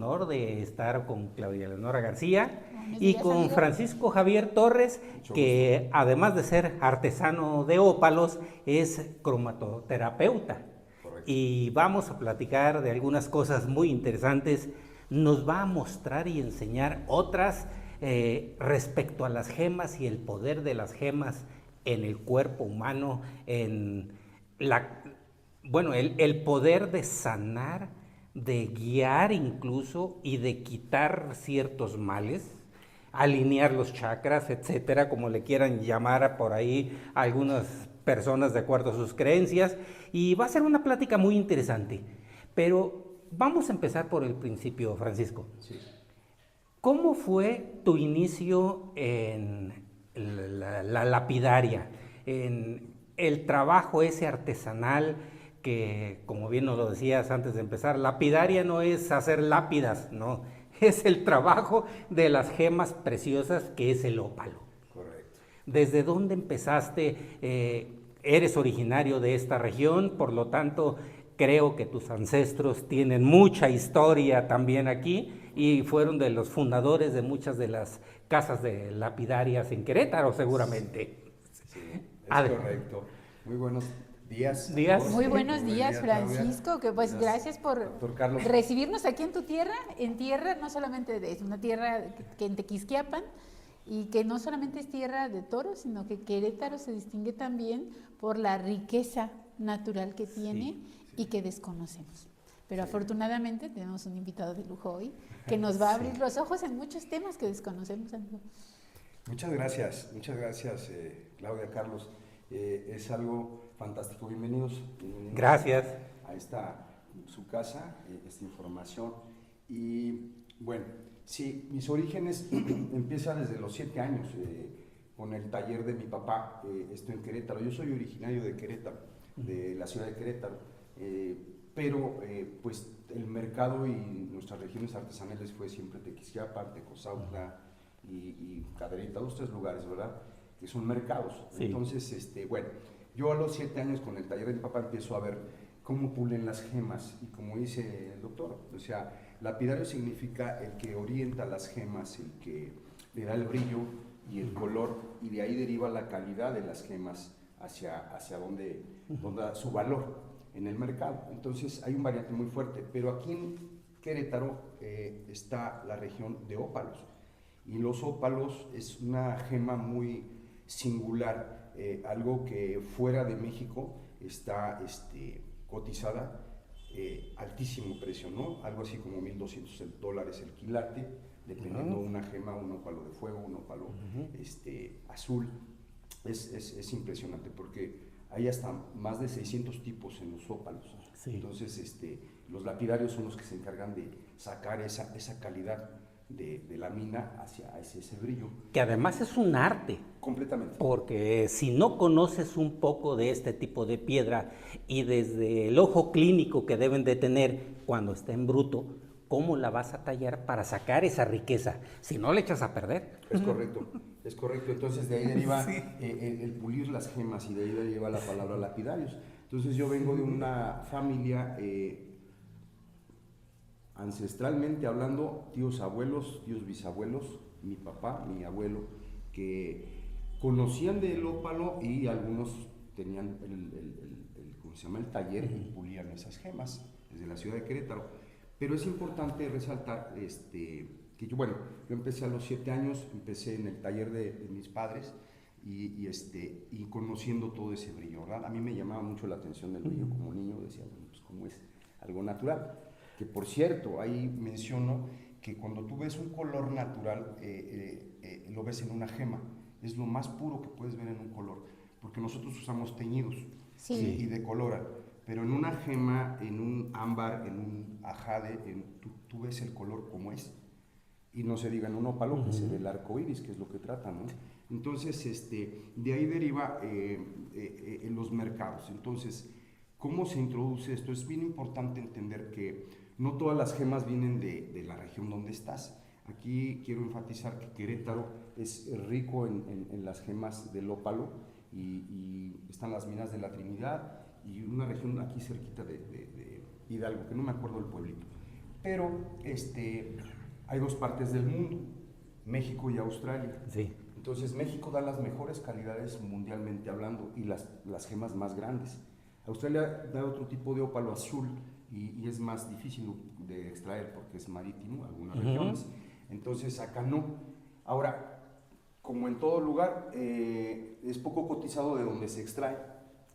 Honor de estar con Claudia Leonora García y días, con amigo. Francisco Javier Torres, que además de ser artesano de ópalos, es cromatoterapeuta. Correcto. Y vamos a platicar de algunas cosas muy interesantes. Nos va a mostrar y enseñar otras respecto a las gemas y el poder de las gemas en el cuerpo humano, en el poder de sanar, de guiar incluso y de quitar ciertos males, alinear los chakras, etcétera, como le quieran llamar por ahí a algunas personas de acuerdo a sus creencias. Y va a ser una plática muy interesante. Pero vamos a empezar por el principio, Francisco. Sí. ¿Cómo fue tu inicio en la lapidaria, en el trabajo ese artesanal que, como bien nos lo decías antes de empezar, lapidaria no es hacer lápidas, no, es el trabajo de las gemas preciosas que es el ópalo? Correcto. ¿Desde dónde empezaste? Eres originario de esta región, por lo tanto, creo que tus ancestros tienen mucha historia también aquí y fueron de los fundadores de muchas de las casas de lapidarias en Querétaro, seguramente. Sí, es correcto. Muy buenos días. Días. Muy buenos Buen días, día, Claudia. Francisco, que pues gracias por Doctor Carlos. recibirnos aquí en tu tierra, no solamente es una tierra que en Tequisquiapan, y que no solamente es tierra de toros, sino que Querétaro se distingue también por la riqueza natural que tiene y que desconocemos. Pero afortunadamente tenemos un invitado de lujo hoy que nos va a abrir los ojos en muchos temas que desconocemos, amigo. Muchas gracias, Claudia, Carlos. Es algo fantástico. Bienvenidos Gracias. a esta su casa, esta información. Y bueno, sí, mis orígenes empiezan desde los 7 años, con el taller de mi papá, esto en Querétaro. Yo soy originario de Querétaro, de la ciudad de Querétaro, pero pues el mercado y nuestras regiones artesanales fue siempre Tequisquiapan, Tecozautla y Cadereyta, 2 o 3 lugares, ¿verdad?, que son mercados. Sí. Entonces, bueno, yo a los 7 años con el taller de mi papá empiezo a ver cómo pulen las gemas, y como dice el doctor, o sea, lapidario significa el que orienta las gemas, el que le da el brillo y el color, y de ahí deriva la calidad de las gemas hacia donde su valor en el mercado. Entonces hay un variante muy fuerte, pero aquí en Querétaro está la región de ópalos, y los ópalos es una gema muy singular, algo que fuera de México está cotizada, altísimo precio, ¿no? Algo así como $1,200 el quilate, dependiendo una gema, un ópalo de fuego, un ópalo azul. Es impresionante porque hay hasta más de 600 tipos en los ópalos. Sí. Entonces, los lapidarios son los que se encargan de sacar esa calidad de la mina hacia ese brillo. Que además es un arte. Completamente. Porque si no conoces un poco de este tipo de piedra y desde el ojo clínico que deben de tener cuando está en bruto, ¿cómo la vas a tallar para sacar esa riqueza? Si no, le echas a perder. Es correcto. Entonces de ahí deriva el pulir las gemas, y de ahí deriva la palabra lapidarios. Entonces yo vengo de una familia, ancestralmente hablando, tíos abuelos, tíos bisabuelos, mi papá, mi abuelo, que conocían del ópalo, y algunos tenían ¿cómo se llama?, el taller, y pulían esas gemas desde la ciudad de Querétaro. Pero es importante resaltar que yo empecé a los 7 años, empecé en el taller de mis padres, y conociendo todo ese brillo, ¿verdad? A mí me llamaba mucho la atención el brillo como niño, decía, bueno, pues como es algo natural. Que por cierto, ahí menciono que cuando tú ves un color natural, lo ves en una gema. Es lo más puro que puedes ver en un color, porque nosotros usamos teñidos y decoloran, pero en una gema, en un ámbar, en un ajade, tú ves el color como es, y no se diga en un ópalo que se ve el arco iris, que es lo que trata, ¿no? Entonces, de ahí deriva en los mercados. Entonces, ¿cómo se introduce esto? Es bien importante entender que no todas las gemas vienen de la región donde estás. Aquí quiero enfatizar que Querétaro es rico en las gemas del ópalo, y están las minas de la Trinidad y una región aquí cerquita de Hidalgo, que no me acuerdo el pueblito. Pero hay dos partes del mundo, México y Australia. Sí. Entonces México da las mejores calidades mundialmente hablando y las gemas más grandes. Australia da otro tipo de ópalo azul y es más difícil de extraer porque es marítimo, algunas regiones. Entonces acá no. Ahora, como en todo lugar, es poco cotizado de donde se extrae.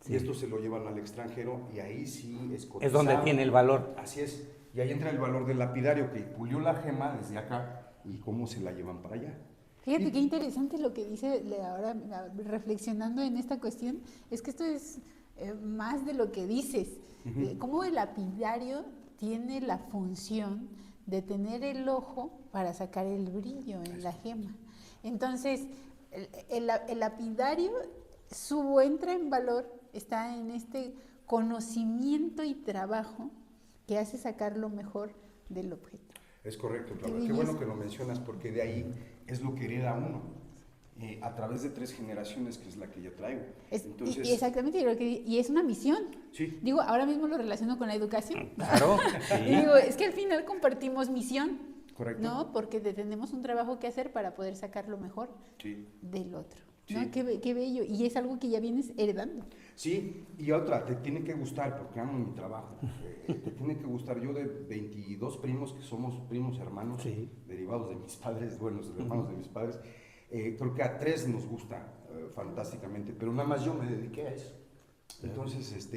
Sí. Y esto se lo llevan al extranjero y ahí sí es cotizado. Es donde tiene el valor. Así es. Y ahí entra el valor del lapidario que pulió la gema desde acá y cómo se la llevan para allá. Fíjate qué interesante lo que dice ahora, reflexionando en esta cuestión, es que esto es más de lo que dices. Cómo el lapidario tiene la función de tener el ojo para sacar el brillo en la gema. Entonces, el lapidario, su entra en valor está en este conocimiento y trabajo que hace sacar lo mejor del objeto. Es correcto, Claudia. Qué bueno que lo mencionas porque de ahí es lo que hereda uno a través de 3 generaciones, que es la que yo traigo. Entonces, y exactamente, y es una misión. Sí. Digo, ahora mismo lo relaciono con la educación. Claro. Y digo, es que al final compartimos misión. Correcto. ¿No? Porque tenemos un trabajo que hacer para poder sacar lo mejor del otro. ¿No? Sí. Qué bello. Y es algo que ya vienes heredando. Sí, y otra, te tiene que gustar, porque amo mi trabajo. Te tiene que gustar. Yo de 22 primos, que somos primos hermanos, derivados de mis padres, bueno, los hermanos de mis padres, creo que a 3 nos gusta fantásticamente, pero nada más yo me dediqué a eso. Entonces,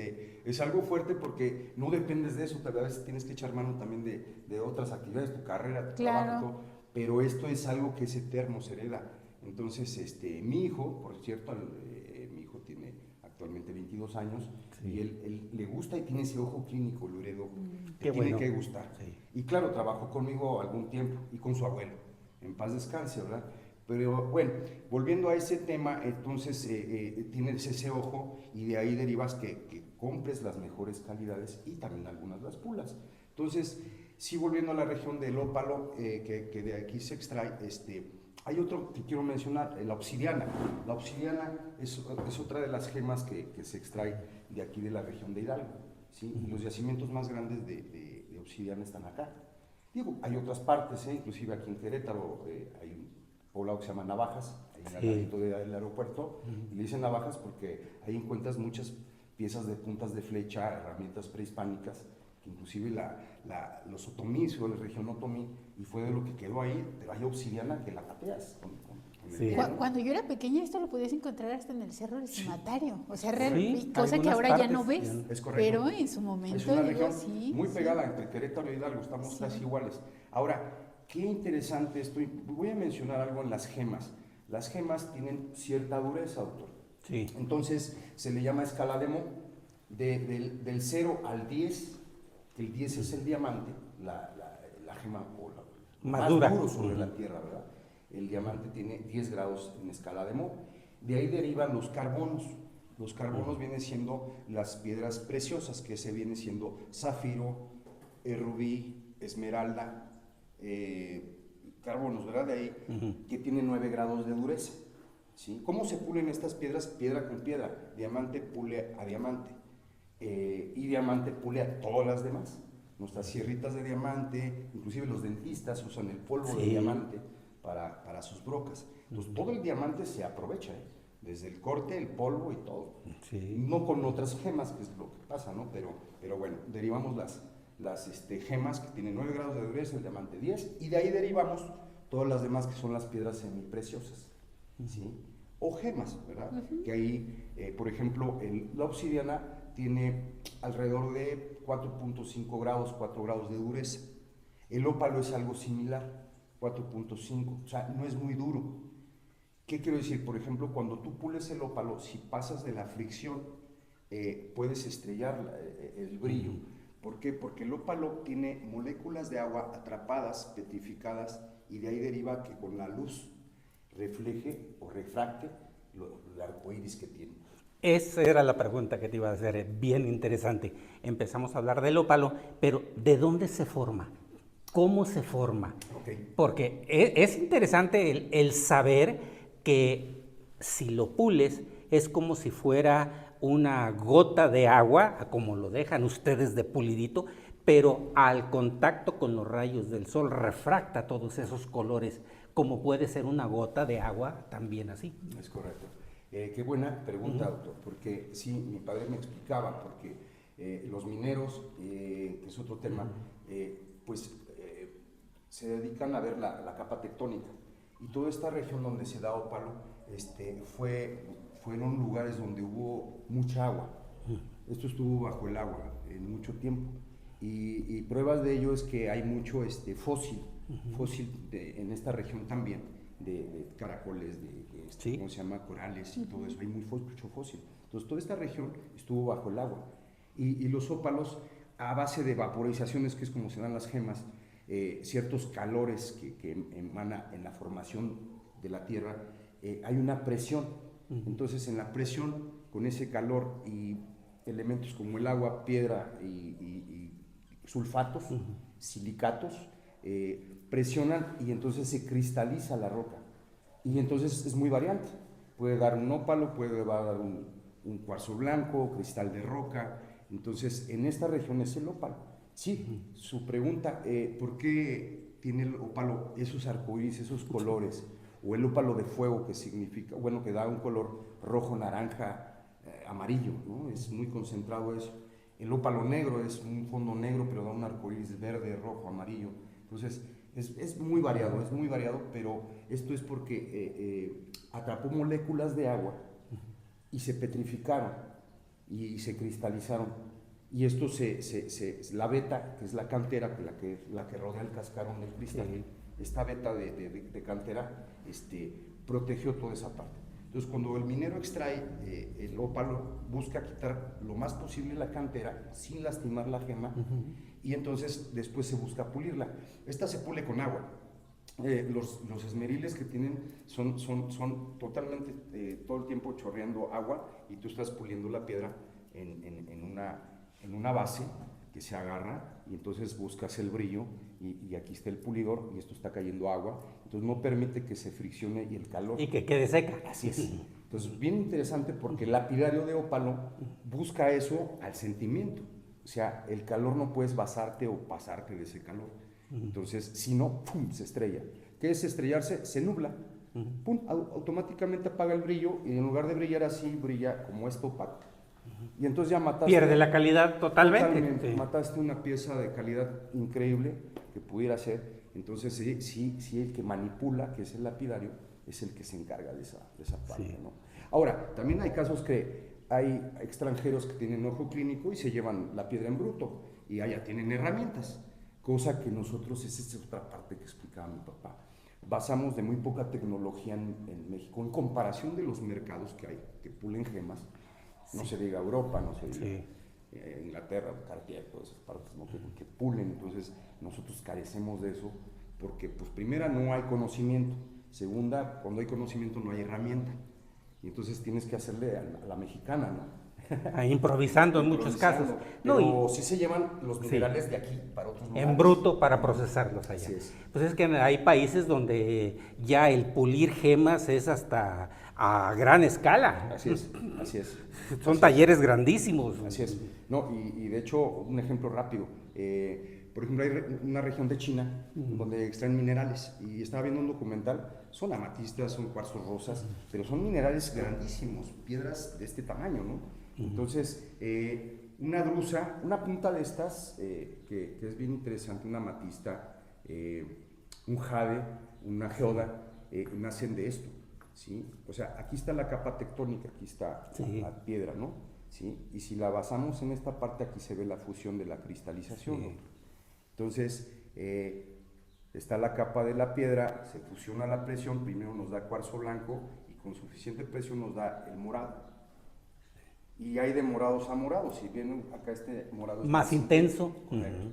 es algo fuerte porque no dependes de eso, a veces tienes que echar mano también de otras actividades, tu carrera, tu trabajo, todo, pero esto es algo que es eterno, se hereda. Entonces, mi hijo, por cierto, mi hijo tiene actualmente 22 años y él le gusta y tiene ese ojo clínico, lo heredó, tiene que gustar. Sí. Y claro, trabajó conmigo algún tiempo y con su abuelo, en paz descanse, ¿verdad? Pero bueno, volviendo a ese tema, entonces tienes ese ojo y de ahí derivas que compres las mejores calidades y también algunas las pulas. Entonces, sí, volviendo a la región del ópalo, que de aquí se extrae, hay otro que quiero mencionar, la obsidiana. La obsidiana es otra de las gemas que se extrae de aquí de la región de Hidalgo, ¿sí? Los yacimientos más grandes de obsidiana están acá. Digo, hay otras partes, inclusive aquí en Querétaro hay un poblado que se llama Navajas, ahí en el ladito del aeropuerto, y le dicen Navajas porque ahí encuentras muchas piezas de puntas de flecha, herramientas prehispánicas, que inclusive los otomíes o la región otomí, y fue de lo que quedó ahí, pero hay obsidiana que la pateas con Cuando yo era pequeña esto lo podías encontrar hasta en el Cerro del Cimatario, o sea, Sí, cosa que ahora ya no ves, es correcto. pero en su momento es una región muy sí. pegada entre Querétaro y Hidalgo, estamos casi iguales. Ahora, qué interesante esto, voy a mencionar algo en las gemas. Las gemas tienen cierta dureza, doctor. Sí. Entonces, se le llama escala de Mohs, del 0 al 10, que el 10 es el diamante, la gema o más duro sobre la tierra, ¿verdad? El diamante tiene 10 grados en escala de Mohs. De ahí derivan los carbonos. Los carbonos vienen siendo las piedras preciosas, que se viene siendo zafiro, rubí, esmeralda, carbonos, ¿verdad? De ahí, que tienen 9 grados de dureza. ¿Sí? ¿Cómo se pulen estas piedras? Piedra con piedra. Diamante pule a diamante. Y diamante pule a todas las demás. Nuestras sierritas de diamante, inclusive los dentistas usan el polvo de diamante para sus brocas. Entonces, todo el diamante se aprovecha, desde el corte, el polvo y todo. Sí. No con otras gemas, que es lo que pasa, ¿no? Pero bueno, derivamos las gemas que tienen 9 grados de dureza, el diamante 10, y de ahí derivamos todas las demás que son las piedras semipreciosas, ¿sí? O gemas, ¿verdad? Que ahí, por ejemplo, la obsidiana tiene alrededor de 4.5 grados, 4 grados de dureza. El ópalo es algo similar, 4.5, o sea, no es muy duro. ¿Qué quiero decir? Por ejemplo, cuando tú pules el ópalo, si pasas de la fricción, puedes estrellar el brillo. ¿Por qué? Porque el ópalo tiene moléculas de agua atrapadas, petrificadas, y de ahí deriva que con la luz refleje o refracte el arcoíris que tiene. Esa era la pregunta que te iba a hacer, bien interesante. Empezamos a hablar del ópalo, pero ¿de dónde se forma? ¿Cómo se forma? Okay. Porque es interesante el saber que si lo pules es como si fuera una gota de agua, como lo dejan ustedes de pulidito, pero al contacto con los rayos del sol refracta todos esos colores, como puede ser una gota de agua también así. Es correcto. Qué buena pregunta, doctor, porque sí, mi padre me explicaba, porque los mineros, que es otro tema, se dedican a ver la capa tectónica, y toda esta región donde se da ópalo fueron lugares donde hubo mucha agua. Esto estuvo bajo el agua en mucho tiempo, y pruebas de ello es que hay mucho fósil en esta región también, de caracoles, sí, ¿cómo se llama? Corales y todo eso, hay mucho fósil. Entonces toda esta región estuvo bajo el agua, y los ópalos, a base de vaporizaciones, que es como se dan las gemas, ciertos calores que emana en la formación de la tierra, hay una presión. Entonces en la presión, con ese calor y elementos como el agua, piedra y sulfatos, silicatos, presionan, y entonces se cristaliza la roca, y entonces es muy variante, puede dar un ópalo, puede dar un cuarzo blanco, cristal de roca. Entonces en esta región es el ópalo. Sí, su pregunta, ¿por qué tiene el ópalo esos arcoíris, esos colores? O el ópalo de fuego, que significa, bueno, que da un color rojo, naranja, amarillo, ¿no? Es muy concentrado eso. El ópalo negro es un fondo negro, pero da un arcoíris verde, rojo, amarillo. Entonces es muy variado, pero esto es porque atrapó moléculas de agua y se petrificaron y se cristalizaron. Y esto la veta, que es la cantera, la que rodea el cascarón del cristal, esta veta de cantera protegió toda esa parte. Entonces, cuando el minero extrae el ópalo, busca quitar lo más posible la cantera sin lastimar la gema, y entonces después se busca pulirla. Esta se pule con agua. Los esmeriles que tienen son totalmente todo el tiempo chorreando agua, y tú estás puliendo la piedra en una base que se agarra, y entonces buscas el brillo, y aquí está el pulidor, y esto está cayendo agua, entonces no permite que se friccione y el calor. Y que quede seca. Así es. Entonces, bien interesante, porque el lapidario de ópalo busca eso al sentimiento. O sea, el calor no puedes basarte o pasarte de ese calor. Entonces, si no, ¡pum!, se estrella. ¿Qué es estrellarse? Se nubla. ¡Pum!, automáticamente apaga el brillo, y en lugar de brillar así, brilla como esto opaco. Y entonces ya mataste. Pierde la calidad totalmente. Sí. Mataste una pieza de calidad increíble que pudiera ser. Entonces, sí, el que manipula, que es el lapidario, es el que se encarga de esa parte, sí, ¿no? Ahora, también hay casos que hay extranjeros que tienen ojo clínico y se llevan la piedra en bruto, y allá tienen herramientas, cosa que nosotros, esa es otra parte que explicaba mi papá, basamos de muy poca tecnología en México, en comparación de los mercados que hay, que pulen gemas. No se diga Europa, no se diga Inglaterra, Cartier, todas esas partes, ¿no? que pulen. Entonces nosotros carecemos de eso, porque pues primera, no hay conocimiento; segunda, cuando hay conocimiento no hay herramienta, y entonces tienes que hacerle a la mexicana, ¿no? Improvisando en muchos casos. Pero sí se llevan los minerales de aquí para otros lugares. En bruto, para procesarlos allá. Así es. Pues es que hay países donde ya el pulir gemas es hasta a gran escala. Así es. Son talleres grandísimos. Así es. No, y de hecho, un ejemplo rápido. Por ejemplo, hay una región de China donde extraen minerales, y estaba viendo un documental. Son amatistas, son cuarzos rosas, pero son minerales grandísimos, piedras de este tamaño, ¿no? Entonces, una drusa, una punta de estas, que es bien interesante, una amatista, un jade, una geoda, nacen de esto, ¿sí? O sea, aquí está la capa tectónica, aquí está la piedra, ¿no? ¿Sí? Y si la basamos en esta parte, aquí se ve la fusión de la cristalización, ¿no? Entonces, está la capa de la piedra, se fusiona a la presión, primero nos da cuarzo blanco, y con suficiente presión nos da el morado. Y hay de morados a morados. Si bien acá este morado es más intenso. Correcto.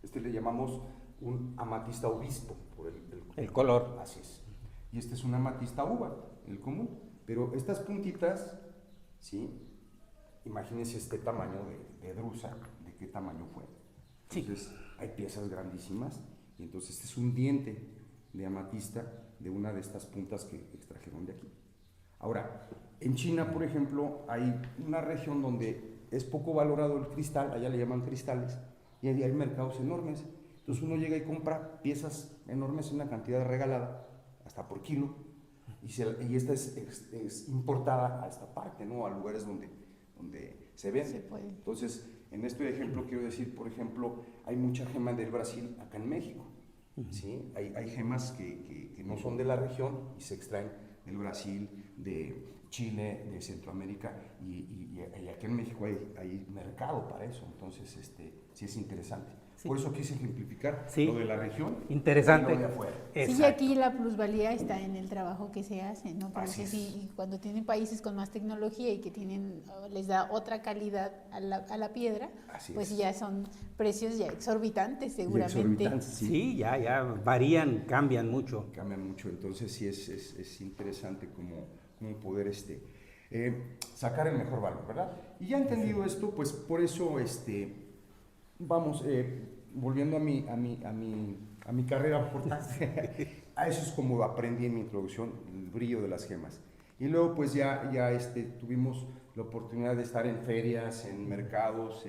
Este le llamamos un amatista obispo por el color. Así es. Y este es un amatista uva, el común. Pero estas puntitas, ¿sí? Imagínense este tamaño de drusa, de qué tamaño fue. Entonces, hay piezas grandísimas, y entonces este es un diente de amatista de una de estas puntas que extrajeron de aquí. Ahora, en China, por ejemplo, hay una región donde es poco valorado el cristal, allá le llaman cristales, y y hay mercados enormes. Entonces uno llega y compra piezas enormes en una cantidad regalada, hasta por kilo, y esta es importada a esta parte, ¿no? A lugares donde se vende. Se puede. Entonces, en este ejemplo quiero decir, por ejemplo, hay mucha gema del Brasil acá en México, ¿sí? Hay gemas que no son de la región y se extraen del Brasil, de Chile, de Centroamérica, y aquí en México hay mercado para eso, entonces sí es interesante. Sí. Por eso quise ejemplificar Sí. lo de la región Interesante. y lo de afuera. Sí, y Exacto. aquí la plusvalía está en el trabajo que se hace, ¿no? Porque Así es. sí, cuando tienen países con más tecnología y que les da otra calidad a la piedra, Así pues es. ya son precios ya exorbitantes Y seguramente. exorbitantes, Sí, ya varían, cambian mucho. Cambian mucho, entonces sí es interesante como poder sacar el mejor valor, ¿verdad? Y ya entendido esto, pues por eso vamos, volviendo a mi carrera portátil, a eso es como aprendí en mi introducción, el brillo de las gemas. Y luego pues ya tuvimos la oportunidad de estar en ferias, en mercados.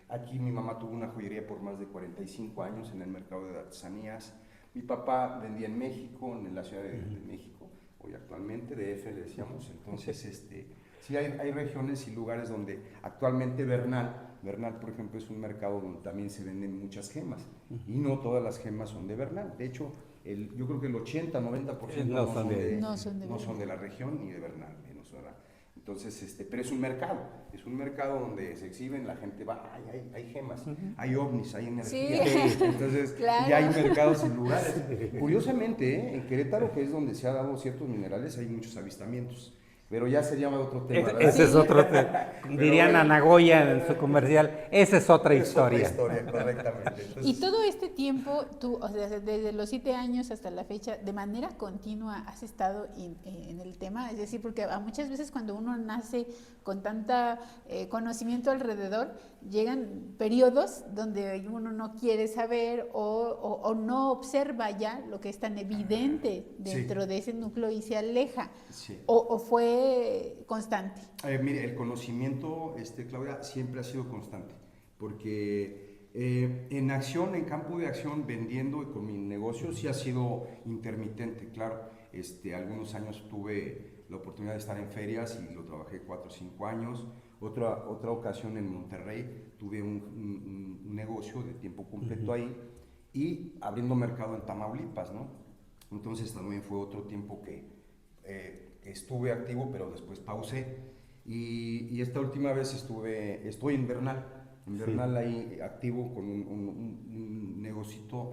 Aquí mi mamá tuvo una joyería por más de 45 años en el mercado de artesanías. Mi papá vendía en México, en la Ciudad de México, hoy actualmente, DF le decíamos. Entonces, sí hay regiones y lugares donde actualmente Bernal, por ejemplo, es un mercado donde también se venden muchas gemas. Y no todas las gemas son de Bernal. De hecho, yo creo que el 80-90% No son de- No son de la región ni de Bernal. Entonces, pero es un mercado donde se exhiben, la gente va, hay gemas, hay ovnis, hay energía. Sí. Entonces, Claro. ya hay mercados y lugares. Curiosamente, en Querétaro, que es donde se ha dado ciertos minerales, hay muchos avistamientos. Pero ya sería otro tema, ¿verdad? Ese es otro, dirían bueno. a Nagoya en su comercial, esa es otra Es historia. otra historia, correctamente. Entonces, Y todo este tiempo, tú, o sea, desde los 7 años hasta la fecha, de manera continua has estado en el tema, es decir, porque muchas veces cuando uno nace con tanta conocimiento alrededor, llegan periodos donde uno no quiere saber o no observa ya lo que es tan evidente dentro de ese núcleo y se aleja, sí. o fue constante. Mire, el conocimiento, Claudia, siempre ha sido constante, porque en campo de acción, vendiendo y con mi negocio, sí ha sido intermitente, claro. Algunos años tuve la oportunidad de estar en ferias y lo trabajé 4 o 5 años. Otra ocasión en Monterrey tuve un negocio de tiempo completo ahí y abriendo mercado en Tamaulipas, ¿no? Entonces también fue otro tiempo que estuve activo, pero después pausé. Y esta última vez estoy en Bernal. En Bernal ahí activo con un negocito,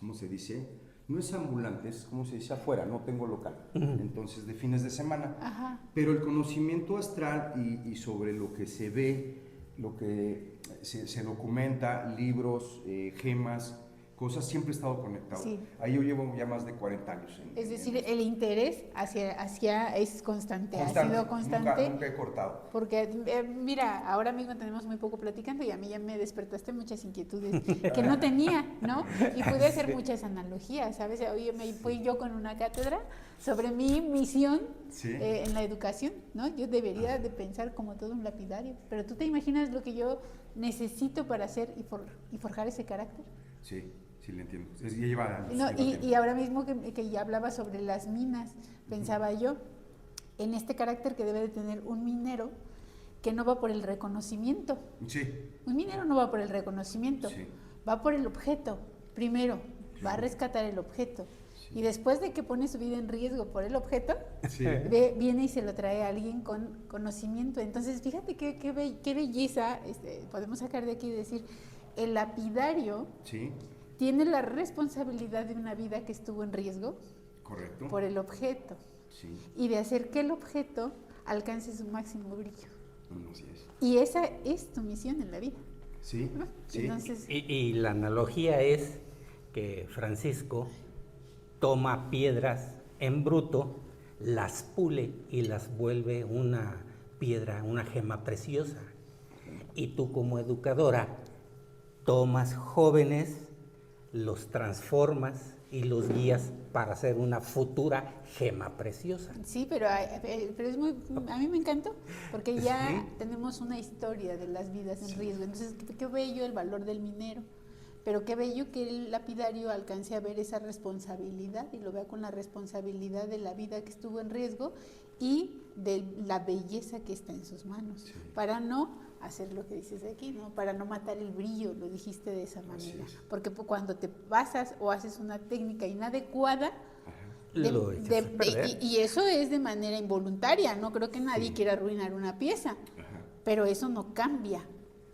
¿cómo se dice? No es ambulante, es como se dice afuera, no tengo local. Entonces de fines de semana. Ajá. Pero el conocimiento astral y sobre lo que se ve, lo que se documenta, libros, gemas, cosas, siempre he estado conectado. Sí. Ahí yo llevo ya más de 40 años. Es decir, el interés hacia es constante, ha sido constante. Nunca he cortado. Porque, mira, ahora mismo tenemos muy poco platicando y a mí ya me despertaste muchas inquietudes que no tenía, ¿no? Y pude hacer muchas analogías, ¿sabes? Oye, me fui yo con una cátedra sobre mi misión en la educación, ¿no? Yo debería de pensar como todo un lapidario, pero ¿tú te imaginas lo que yo necesito para hacer y forjar ese carácter? Sí, le entiendo. Ya lleva años. No, y ahora mismo que ya hablaba sobre las minas, pensaba yo en este carácter que debe de tener un minero que no va por el reconocimiento. Sí. Un minero no va por el reconocimiento, Sí. va por el objeto. Primero, va a rescatar el objeto. Y después de que pone su vida en riesgo por el objeto, Sí. viene y se lo trae a alguien con conocimiento. Entonces, fíjate qué belleza podemos sacar de aquí y decir, el lapidario Sí. tiene la responsabilidad de una vida que estuvo en riesgo Correcto. por el objeto Sí. y de hacer que el objeto alcance su máximo brillo. Así es. Y esa es tu misión en la vida, Sí. ¿no? Sí. Entonces, Y la analogía es que Francisco toma piedras en bruto, las pule y las vuelve una piedra, una gema preciosa. Y tú como educadora tomas jóvenes, los transformas y los guías para hacer una futura gema preciosa. Sí, pero es muy, a mí me encantó, porque ya tenemos una historia de las vidas en riesgo. Entonces, qué bello el valor del minero, pero qué bello que el lapidario alcance a ver esa responsabilidad y lo vea con la responsabilidad de la vida que estuvo en riesgo y de la belleza que está en sus manos, para no hacer lo que dices aquí, ¿no? Para no matar el brillo, lo dijiste de esa manera, porque cuando te pasas o haces una técnica inadecuada, y eso es de manera involuntaria, no creo que nadie quiera arruinar una pieza, pero eso no cambia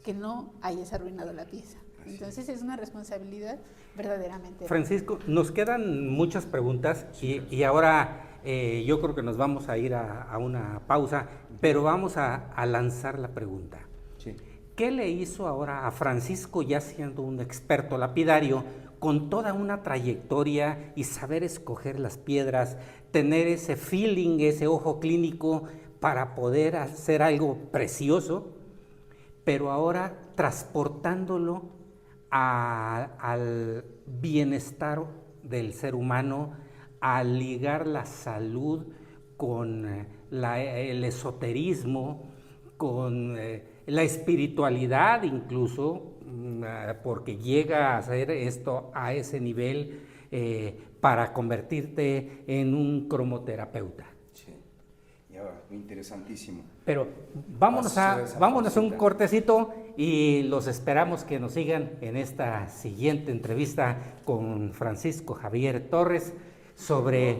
que no hayas arruinado la pieza. Entonces es una responsabilidad verdaderamente. Francisco, nos quedan muchas preguntas y ahora yo creo que nos vamos a ir a una pausa, pero vamos a lanzar la pregunta. Sí. ¿Qué le hizo ahora a Francisco, ya siendo un experto lapidario, con toda una trayectoria y saber escoger las piedras, tener ese feeling, ese ojo clínico para poder hacer algo precioso, pero ahora transportándolo al bienestar del ser humano, a ligar la salud con el esoterismo, con la espiritualidad incluso, porque llega a hacer esto a ese nivel para convertirte en un cromoterapeuta? Sí, ya, interesantísimo. Pero vámonos a un cortecito y los esperamos que nos sigan en esta siguiente entrevista con Francisco Javier Torres sobre